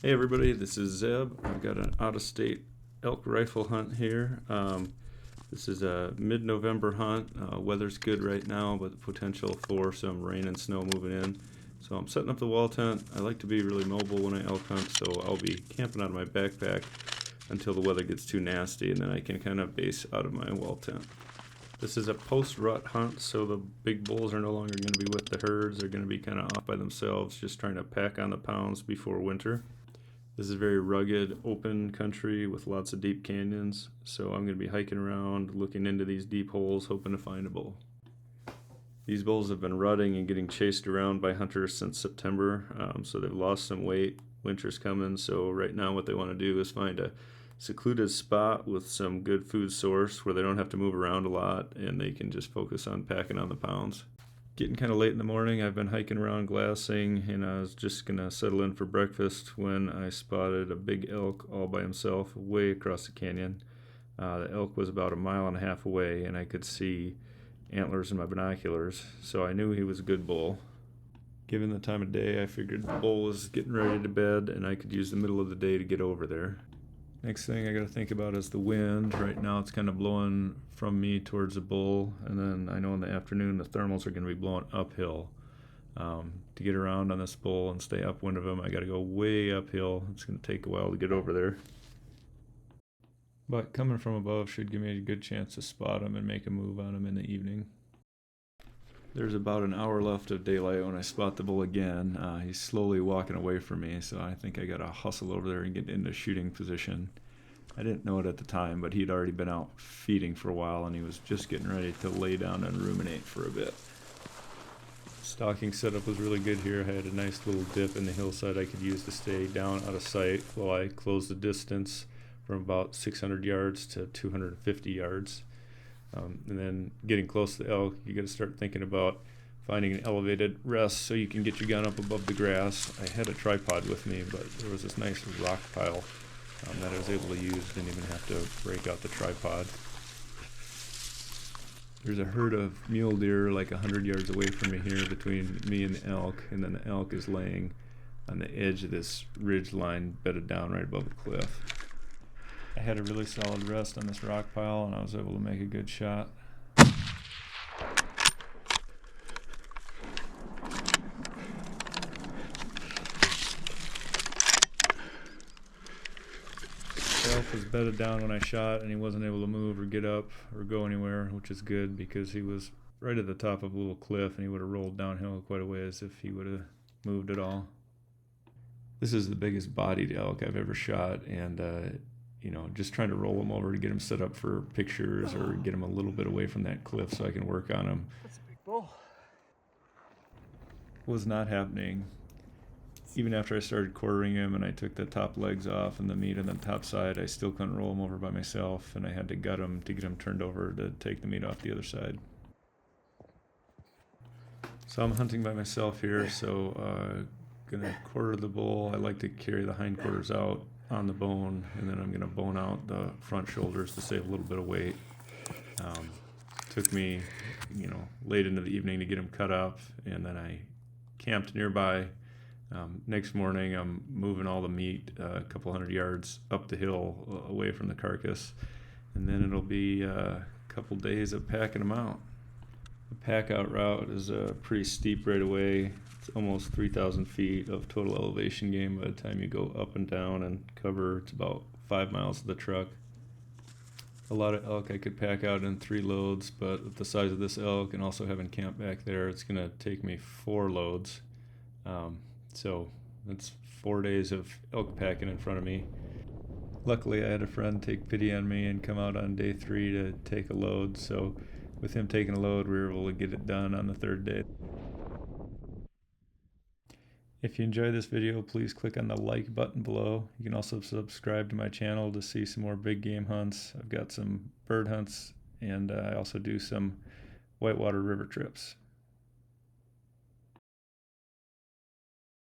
Hey everybody, this is Zeb. I've got an out-of-state elk rifle hunt here. This is a mid-November hunt. Weather's good right now, but the potential for some rain and snow moving in. So I'm setting up the wall tent. I like to be really mobile when I elk hunt, so I'll be camping out of my backpack until the weather gets too nasty, and then I can kind of base out of my wall tent. This is a post-rut hunt, so the big bulls are no longer going to be with the herds. They're going to be kind of off by themselves, just trying to pack on the pounds before winter. This is very rugged, open country with lots of deep canyons, so I'm going to be hiking around, looking into these deep holes, hoping to find a bull. These bulls have been rutting and getting chased around by hunters since September, so they've lost some weight. Winter's coming, so right now what they want to do is find a secluded spot with some good food source where they don't have to move around a lot and they can just focus on packing on the pounds. Getting kind of late in the morning. I've been hiking around glassing, and I was just gonna settle in for breakfast when I spotted a big elk all by himself way across the canyon. The elk was about 1.5 miles away, and I could see antlers in my binoculars, so I knew he was a good bull. Given the time of day, I figured the bull was getting ready to bed, and I could use the middle of the day to get over there. Next thing I got to think about is the wind. Right now it's kind of blowing from me towards the bull, and then I know in the afternoon the thermals are going to be blowing uphill. To get around on this bull and stay upwind of him, I got to go way uphill. It's going to take a while to get over there. But coming from above should give me a good chance to spot him and make a move on him in the evening. There's about an hour left of daylight when I spot the bull again. He's slowly walking away from me, so I think I gotta hustle over there and get into shooting position. I didn't know it at the time, but he'd already been out feeding for a while and he was just getting ready to lay down and ruminate for a bit. Stalking setup was really good here. I had a nice little dip in the hillside I could use to stay down out of sight while I closed the distance from about 600 yards to 250 yards. And then getting close to the elk, you got to start thinking about finding an elevated rest so you can get your gun up above the grass. I had a tripod with me, but there was this nice rock pile that I was able to use. Didn't even have to break out the tripod. There's a herd of mule deer like 100 yards away from me here between me and the elk, and then the elk is laying on the edge of this ridge line bedded down right above the cliff. I had a really solid rest on this rock pile, and I was able to make a good shot. The elk was bedded down when I shot, and he wasn't able to move or get up or go anywhere, which is good because he was right at the top of a little cliff, and he would have rolled downhill quite a ways if he would have moved at all. This is the biggest bodied elk I've ever shot, and just trying to roll him over to get him set up for pictures or get him a little bit away from that cliff so I can work on him. That's a big bull. Was not happening. Even after I started quartering him and I took the top legs off and the meat on the top side, I still couldn't roll him over by myself, and I had to gut him to get him turned over to take the meat off the other side. So I'm hunting by myself here, so gonna quarter the bull. I like to carry the hindquarters out on the bone, and then I'm going to bone out the front shoulders to save a little bit of weight. Took me, late into the evening to get them cut up, and then I camped nearby. Next morning, I'm moving all the meat a couple hundred yards up the hill away from the carcass, and then it'll be a couple days of packing them out. The pack out route is pretty steep right away. It's almost 3,000 feet of total elevation gain by the time you go up and down and cover. It's about 5 miles of the truck. A lot of elk I could pack out in 3 loads, but with the size of this elk and also having camp back there, it's going to take me 4 loads. So that's 4 days of elk packing in front of me. Luckily, I had a friend take pity on me and come out on day 3 to take a load. So with him taking a load, we were able to get it done on the 3rd day. If you enjoyed this video, please click on the like button below. You can also subscribe to my channel to see some more big game hunts. I've got some bird hunts, and I also do some whitewater river trips.